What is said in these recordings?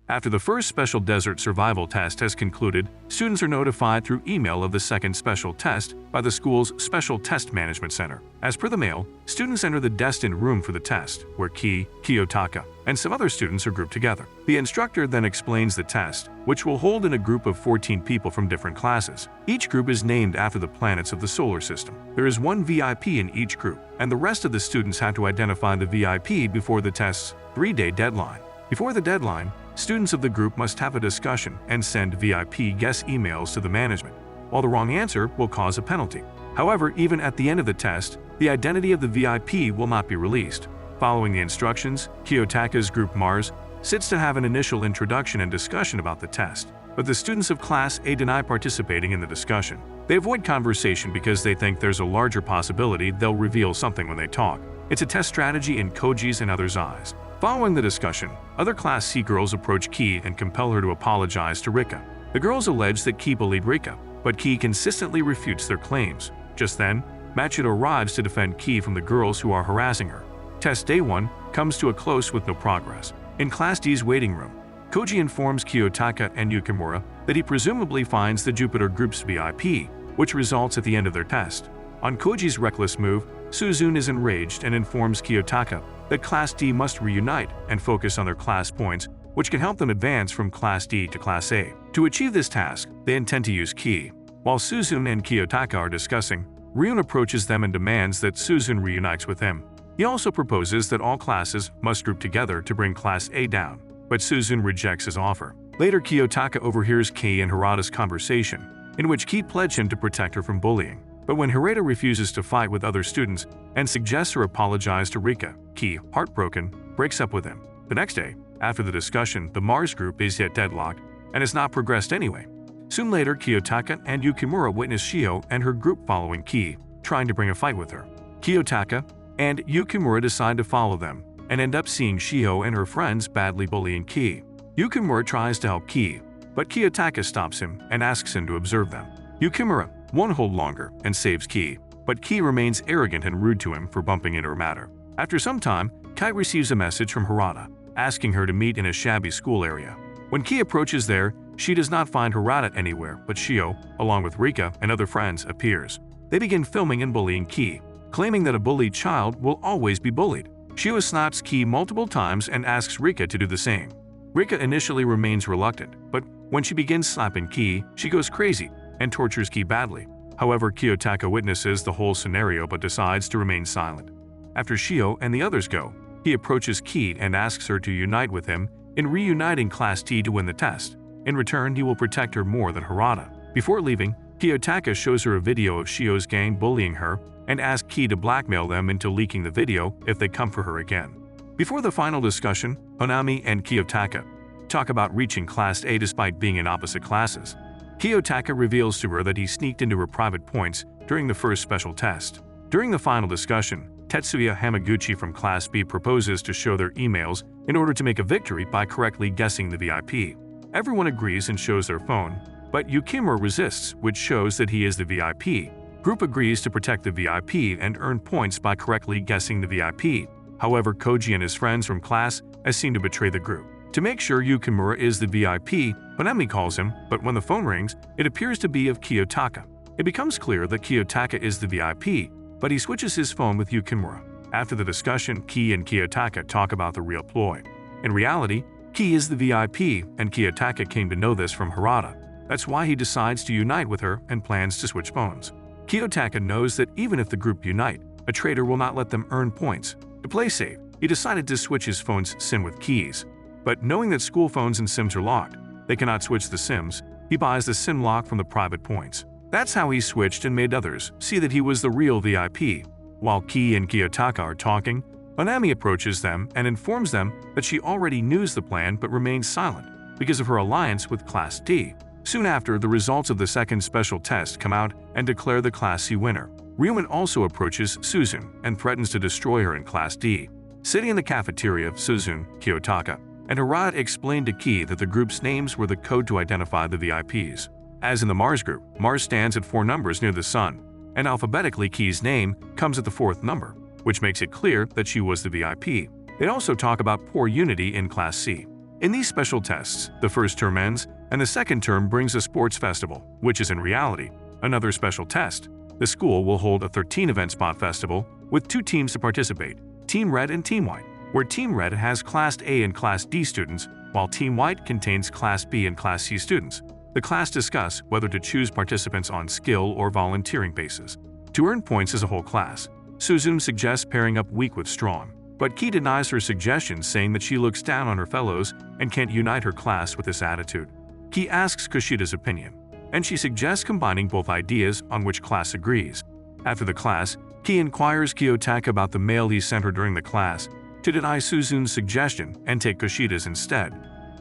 After the first special desert survival test has concluded, students are notified through email of the second special test by the school's Special Test Management Center. As per the mail, students enter the destined room for the test, where Kiyotaka, and some other students are grouped together. The instructor then explains the test, which will hold in a group of 14 people from different classes. Each group is named after the planets of the solar system. There is one VIP in each group, and the rest of the students have to identify the VIP before the test's 3-day deadline. Before the deadline, students of the group must have a discussion and send VIP guess emails to the management, while the wrong answer will cause a penalty. However, even at the end of the test, the identity of the VIP will not be released. Following the instructions, Kiyotaka's group Mars sits to have an initial introduction and discussion about the test, but the students of Class A deny participating in the discussion. They avoid conversation because they think there's a larger possibility they'll reveal something when they talk. It's a test strategy in Koji's and others' eyes. Following the discussion, other Class C girls approach Ki and compel her to apologize to Rika. The girls allege that Ki bullied Rika, but Ki consistently refutes their claims. Just then, Machido arrives to defend Ki from the girls who are harassing her. Test Day 1 comes to a close with no progress. In Class D's waiting room, Koji informs Kiyotaka and Yukimura that he presumably finds the Jupiter group's VIP, which results at the end of their test. On Koji's reckless move, Suzune is enraged and informs Kiyotaka that Class D must reunite and focus on their class points, which can help them advance from Class D to Class A. To achieve this task, they intend to use Ki. While Suzune and Kiyotaka are discussing, Ryun approaches them and demands that Suzune reunites with him. He also proposes that all classes must group together to bring Class A down, but Suzune rejects his offer. Later, Kiyotaka overhears Ki and Harada's conversation, in which Ki pledged him to protect her from bullying. But when Harada refuses to fight with other students and suggests her apologize to Rika, Ki, heartbroken, breaks up with him. The next day, after the discussion, the Mars group is yet deadlocked and has not progressed anyway. Soon later, Kiyotaka and Yukimura witness Shio and her group following Ki, trying to bring a fight with her. Kiyotaka and Yukimura decide to follow them and end up seeing Shio and her friends badly bullying Ki. Yukimura tries to help Ki, but Kiyotaka stops him and asks him to observe them. Yukimura won't hold longer and saves Ki, but Ki remains arrogant and rude to him for bumping into her matter. After some time, Kai receives a message from Harada, asking her to meet in a shabby school area. When Ki approaches there, she does not find Harada anywhere, but Shio, along with Rika and other friends, appears. They begin filming and bullying Ki, claiming that a bullied child will always be bullied. Shio slaps Ki multiple times and asks Rika to do the same. Rika initially remains reluctant, but when she begins slapping Ki, she goes crazy and tortures Ki badly. However, Kiyotaka witnesses the whole scenario but decides to remain silent. After Shio and the others go, he approaches Ki and asks her to unite with him in reuniting Class T to win the test. In return, he will protect her more than Harada. Before leaving, Kiyotaka shows her a video of Shio's gang bullying her and asks Ki to blackmail them into leaking the video if they come for her again. Before the final discussion, Honami and Kiyotaka talk about reaching Class A despite being in opposite classes. Kiyotaka reveals to her that he sneaked into her private points during the first special test. During the final discussion, Tetsuya Hamaguchi from Class B proposes to show their emails in order to make a victory by correctly guessing the VIP. Everyone agrees and shows their phone, but Yukimura resists, which shows that he is the VIP. Group agrees to protect the VIP and earn points by correctly guessing the VIP. However, Koji and his friends from Class A seem to betray the group. To make sure Yukimura is the VIP, Honami calls him, but when the phone rings, it appears to be of Kiyotaka. It becomes clear that Kiyotaka is the VIP, but he switches his phone with Yukimura. After the discussion, Ki and Kiyotaka talk about the real ploy. In reality, Ki is the VIP, and Kiyotaka came to know this from Harada. That's why he decides to unite with her and plans to switch phones. Kiyotaka knows that even if the group unite, a traitor will not let them earn points. To play safe, he decided to switch his phone's SIM with keys. But knowing that school phones and SIMs are locked, they cannot switch the SIMs, he buys the SIM lock from the private points. That's how he switched and made others see that he was the real VIP. While Ki and Kiyotaka are talking, Honami approaches them and informs them that she already knew the plan but remains silent because of her alliance with Class D. Soon after, the results of the second special test come out and declare the Class C winner. Ryuman also approaches Suzune and threatens to destroy her in Class D. Sitting in the cafeteria, Suzune, Kiyotaka, and Harada explained to Ki that the group's names were the code to identify the VIPs. As in the Mars group, Mars stands at 4 numbers near the Sun, and alphabetically Ki's name comes at the 4th number, which makes it clear that she was the VIP. They also talk about poor unity in Class C. In these special tests, the first term ends, and the second term brings a sports festival, which is in reality another special test. The school will hold a 13-event spot festival with 2 teams to participate, Team Red and Team White, where Team Red has Class A and Class D students, while Team White contains Class B and Class C students. The class discuss whether to choose participants on skill or volunteering basis. To earn points as a whole class, Suzume suggests pairing up weak with strong, but Ki denies her suggestion, saying that she looks down on her fellows and can't unite her class with this attitude. Ki asks Kushida's opinion, and she suggests combining both ideas, on which class agrees. After the class, Ki inquires Kiyotaka about the mail he sent her during the class, to deny Suzume's suggestion and take Kushida's instead.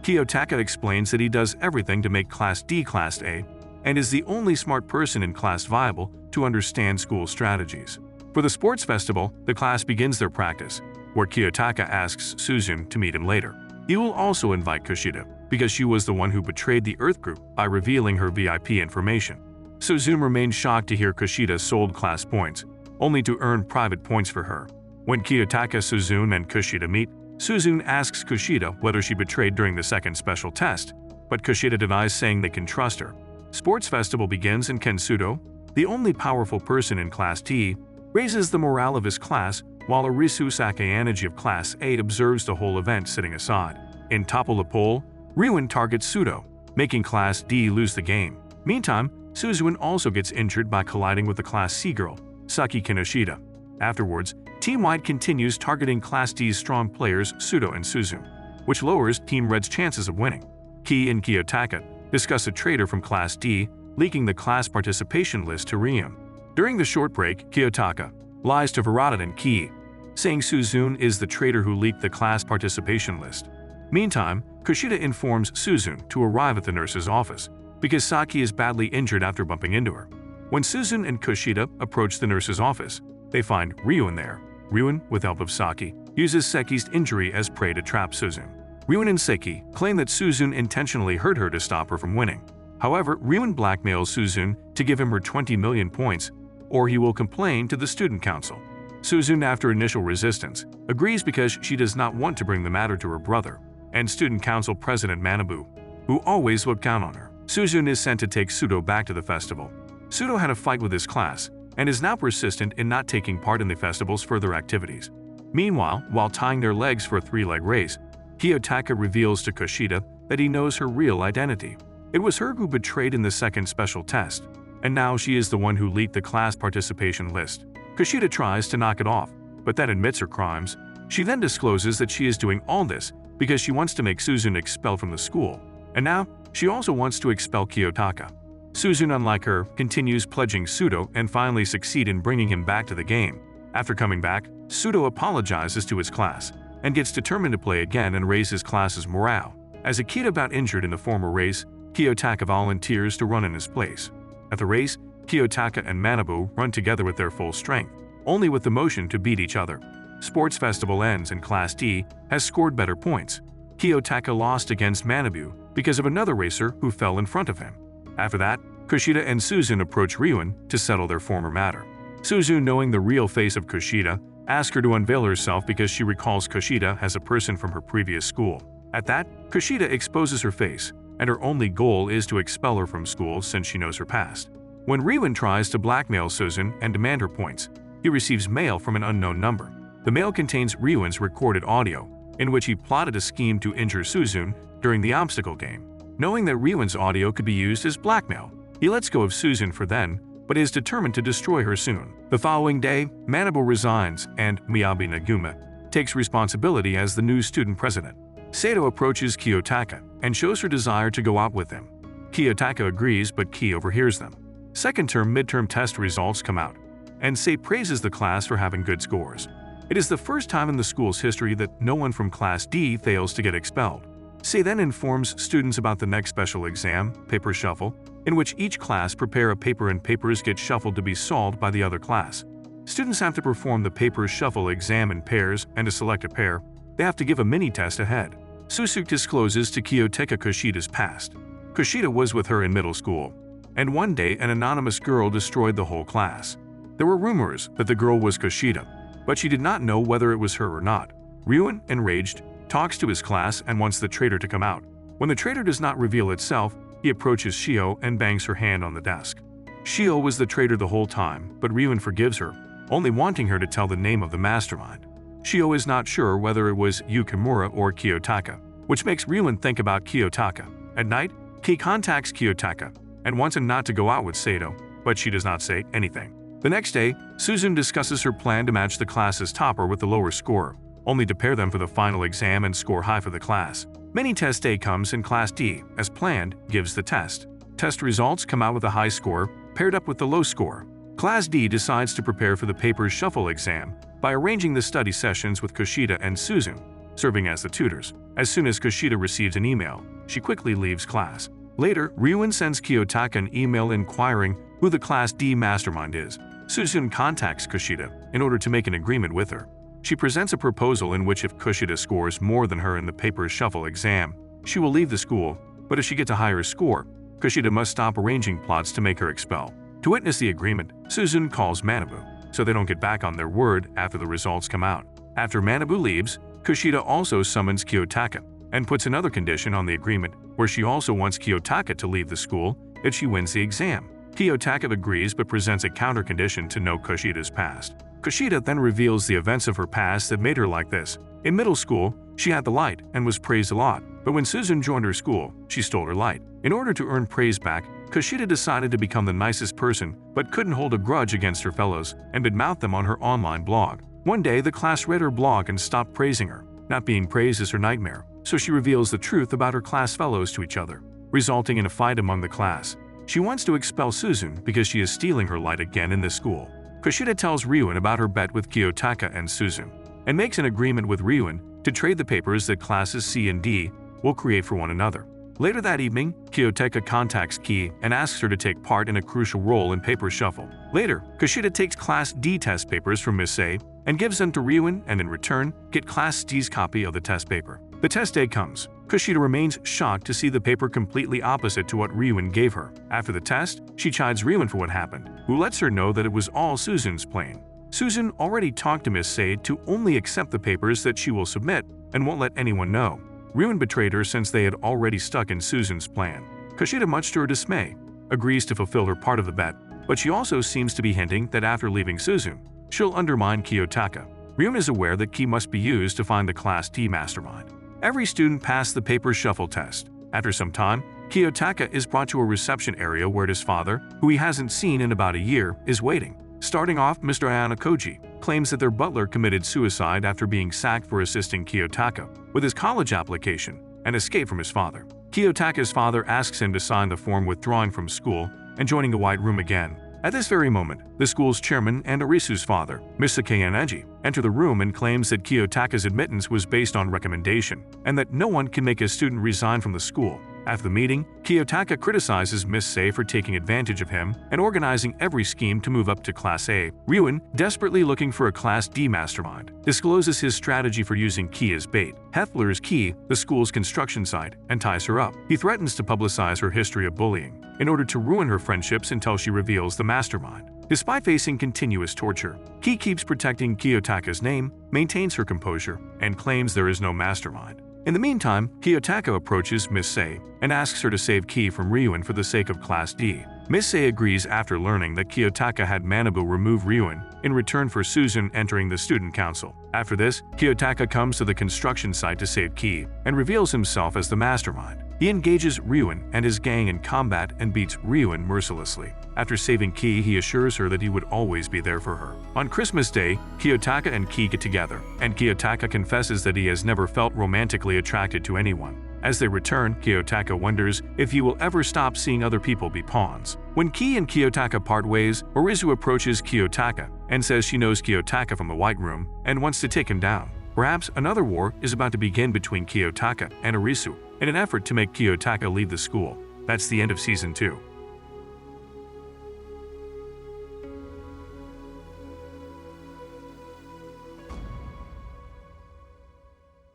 Kiyotaka explains that he does everything to make Class D Class A and is the only smart person in class viable to understand school strategies. For the sports festival, the class begins their practice, where Kiyotaka asks Suzume to meet him later. He will also invite Kushida, because she was the one who betrayed the Earth group by revealing her VIP information. Suzume remains shocked to hear Kushida sold class points, only to earn private points for her. When Kiyotaka, Suzume, and Kushida meet, Suzume asks Kushida whether she betrayed during the second special test, but Kushida denies, saying they can trust her. Sports festival begins, and Kensudo, the only powerful person in Class T, raises the morale of his class, while Arisu Sakayaneji of Class A observes the whole event sitting aside. In Topple the Pole, Ryuin targets Sudo, making Class D lose the game. Meantime, Suzume also gets injured by colliding with the Class C girl, Saki Kinoshita. Afterwards, Team White continues targeting Class D's strong players Sudo and Suzume, which lowers Team Red's chances of winning. Ki and Kiyotaka discuss a traitor from Class D leaking the class participation list to Ryuin. During the short break, Kiyotaka lies to Verada and Ki, saying Suzume is the traitor who leaked the class participation list. Meantime, Kushida informs Suzume to arrive at the nurse's office, because Saki is badly injured after bumping into her. When Suzume and Kushida approach the nurse's office, they find Ryuin there. Ryuin, with help of Saki, uses Seki's injury as prey to trap Suzume. Ryuin and Seki claim that Suzume intentionally hurt her to stop her from winning. However, Ryuin blackmails Suzume to give him her 20 million points, or he will complain to the student council. Suzume, after initial resistance, agrees because she does not want to bring the matter to her brother and student council president Manabu, who always looked down on her. Suzume is sent to take Sudo back to the festival. Sudo had a fight with his class and is now persistent in not taking part in the festival's further activities. Meanwhile, while tying their legs for a 3-leg race, Kiyotaka reveals to Kushida that he knows her real identity. It was her who betrayed in the second special test, and now she is the one who leaked the class participation list. Kushida tries to knock it off, but then admits her crimes. She then discloses that she is doing all this because she wants to make Suzume expelled from the school, and now she also wants to expel Kiyotaka. Suzume, unlike her, continues pledging Sudo and finally succeed in bringing him back to the game. After coming back, Sudo apologizes to his class and gets determined to play again and raise his class's morale. As Akita got injured in the former race, Kiyotaka volunteers to run in his place. At the race, Kiyotaka and Manabu run together with their full strength, only with the motion to beat each other. Sports festival ends and Class D has scored better points. Kiyotaka lost against Manabu because of another racer who fell in front of him. After that, Kushida and Suzume approach Ryuin to settle their former matter. Suzume, knowing the real face of Kushida, asks her to unveil herself because she recalls Kushida as a person from her previous school. At that, Kushida exposes her face, and her only goal is to expel her from school since she knows her past. When Ryuin tries to blackmail Suzume and demand her points, he receives mail from an unknown number. The mail contains Ryuin's recorded audio, in which he plotted a scheme to injure Suzume during the obstacle game. Knowing that Ryuin's audio could be used as blackmail, he lets go of Suzume for then, but is determined to destroy her soon. The following day, Manabu resigns and Miyabi Naguma takes responsibility as the new student president. Sato approaches Kiyotaka and shows her desire to go out with him. Kiyotaka agrees, but Ki overhears them. Second-term midterm test results come out, and Sei praises the class for having good scores. It is the first time in the school's history that no one from Class D fails to get expelled. Sei then informs students about the next special exam, Paper Shuffle, in which each class prepare a paper and papers get shuffled to be solved by the other class. Students have to perform the Paper Shuffle exam in pairs, and to select a pair, they have to give a mini-test ahead. Susuke discloses to Kiyotaka Kushida's past. Kushida was with her in middle school, and one day an anonymous girl destroyed the whole class. There were rumors that the girl was Kushida, but she did not know whether it was her or not. Ryuin, enraged, talks to his class and wants the traitor to come out. When the traitor does not reveal itself, he approaches Shio and bangs her hand on the desk. Shio was the traitor the whole time, but Ryuin forgives her, only wanting her to tell the name of the mastermind. Shio is not sure whether it was Yukimura or Kiyotaka, which makes Ryuin think about Kiyotaka. At night, Ki contacts Kiyotaka and wants him not to go out with Sato, but she does not say anything. The next day, Suzune discusses her plan to match the class's topper with the lower scorer, only to pair them for the final exam and score high for the class. Mini test day comes and Class D, as planned, gives the test. Test results come out with a high score, paired up with the low score. Class D decides to prepare for the paper's shuffle exam by arranging the study sessions with Kushida and Suzune, serving as the tutors. As soon as Kushida receives an email, she quickly leaves class. Later, Ryuin sends Kiyotaka an email inquiring who the Class D mastermind is. Suzune contacts Kushida in order to make an agreement with her. She presents a proposal in which if Kushida scores more than her in the paper's shuffle exam, she will leave the school, but if she gets a higher score, Kushida must stop arranging plots to make her expel. To witness the agreement, Suzune calls Manabu, so they don't get back on their word after the results come out. After Manabu leaves, Kushida also summons Kiyotaka and puts another condition on the agreement where she also wants Kiyotaka to leave the school if she wins the exam. Kiyotaka agrees but presents a counter condition to know Kushida's past. Kushida then reveals the events of her past that made her like this. In middle school, she had the light and was praised a lot, but when Suzune joined her school, she stole her light. In order to earn praise back, Kushida decided to become the nicest person but couldn't hold a grudge against her fellows and badmouthed them on her online blog. One day, the class read her blog and stopped praising her. Not being praised is her nightmare, so she reveals the truth about her class fellows to each other, resulting in a fight among the class. She wants to expel Suzune because she is stealing her light again in this school. Kushida tells Ryuin about her bet with Kiyotaka and Suzune, and makes an agreement with Ryuin to trade the papers that classes C and D will create for one another. Later that evening, Kiyotaka contacts Ki and asks her to take part in a crucial role in paper shuffle. Later, Kushida takes Class D test papers from Miss A and gives them to Ryuin and in return, get Class D's copy of the test paper. The test day comes. Kushida remains shocked to see the paper completely opposite to what Ryuin gave her. After the test, she chides Ryuin for what happened, who lets her know that it was all Suzune's plan. Suzune already talked to Miss Sade to only accept the papers that she will submit and won't let anyone know. Ryuin betrayed her since they had already stuck in Suzune's plan. Kushida, much to her dismay, agrees to fulfill her part of the bet, but she also seems to be hinting that after leaving Suzune, she'll undermine Kiyotaka. Ryuin is aware that Ki must be used to find the Class D mastermind. Every student passed the paper shuffle test. After some time, Kiyotaka is brought to a reception area where his father, who he hasn't seen in about a year, is waiting. Starting off, Mr. Ayanokoji claims that their butler committed suicide after being sacked for assisting Kiyotaka with his college application and escaped from his father. Kiyotaka's father asks him to sign the form withdrawing from school and joining the White Room again. At this very moment, the school's chairman and Arisu's father, Mr. Kayaneji, enter the room and claims that Kiyotaka's admittance was based on recommendation and that no one can make a student resign from the school. After the meeting, Kiyotaka criticizes Miss Sei for taking advantage of him and organizing every scheme to move up to Class A. Ryuin, desperately looking for a Class D mastermind, discloses his strategy for using Ki as bait. Heth lures Ki, the school's construction site, and ties her up. He threatens to publicize her history of bullying in order to ruin her friendships until she reveals the mastermind. Despite facing continuous torture, Ki keeps protecting Kiyotaka's name, maintains her composure, and claims there is no mastermind. In the meantime, Kiyotaka approaches Miss Sei and asks her to save Ki from Ryuin for the sake of Class D. Miss Sei agrees after learning that Kiyotaka had Manabu remove Ryuin in return for Suzune entering the student council. After this, Kiyotaka comes to the construction site to save Ki and reveals himself as the mastermind. He engages Ryuin and his gang in combat and beats Ryuin mercilessly. After saving Ki, he assures her that he would always be there for her. On Christmas Day, Kiyotaka and Ki get together, and Kiyotaka confesses that he has never felt romantically attracted to anyone. As they return, Kiyotaka wonders if he will ever stop seeing other people be pawns. When Ki and Kiyotaka part ways, Arisu approaches Kiyotaka and says she knows Kiyotaka from the White Room and wants to take him down. Perhaps another war is about to begin between Kiyotaka and Arisu in an effort to make Kiyotaka leave the school. That's the end of Season 2.